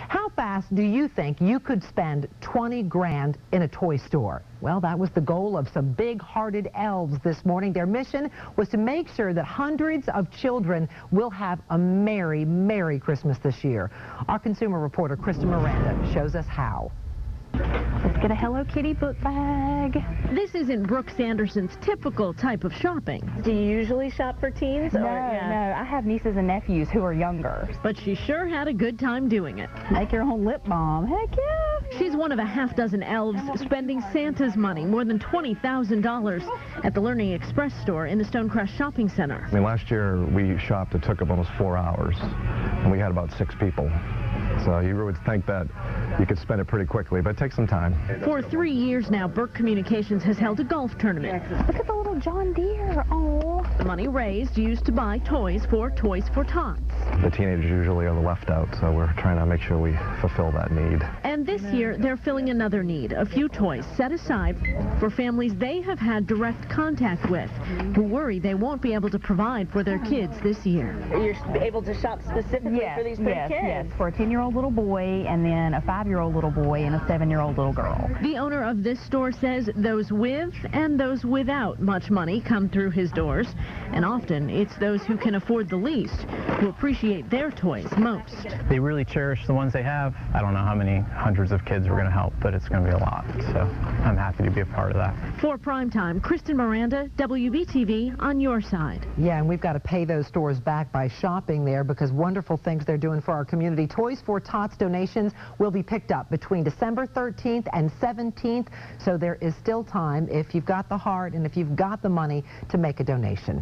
How fast do you think you could spend 20 grand in a toy store? Well, that was the goal of some big-hearted elves this morning. Their mission was to make sure that hundreds of children will have a merry, merry Christmas this year. Our consumer reporter, Kristen Miranda, shows us how. Let's get a Hello Kitty book bag. This isn't Brooke Sanderson's typical type of shopping. Do you usually shop for teens? No, I have nieces and nephews who are younger. But she sure had a good time doing it. Make your own lip balm. Heck yeah! She's one of a half-dozen elves spending Santa's money, more than $20,000, at the Learning Express store in the Stonecrest Shopping Center. I mean, last year we shopped, it took up almost 4 hours, and we had about 6 people. So you would think that you could spend it pretty quickly, but it takes some time. For 3 years now, BURKE Communications has held a golf tournament. Look at the little John Deere. Oh. The money raised used to buy toys for Tots. The teenagers usually are the left out, so we're trying to make sure we fulfill that need. And this year, they're filling another need, a few toys set aside for families they have had direct contact with, who worry they won't be able to provide for their kids this year. You're able to shop specifically for these pretty kids? Yes, for a 10-year-old little boy, and then a 5-year-old little boy, and a 7-year-old little girl. The owner of this store says those with and those without much money come through his doors, and often it's those who can afford the least who appreciate their toys most. They really cherish the ones they have. I don't know how many hundreds of kids we're going to help, but it's going to be a lot, so I'm happy to be a part of that. For Primetime, Kristen Miranda, WBTV, on your side. Yeah, and we've got to pay those stores back by shopping there because wonderful things they're doing for our community. Toys for Tots donations will be picked up between December 13th and 17th, so there is still time if you've got the heart and if you've got the money to make a donation.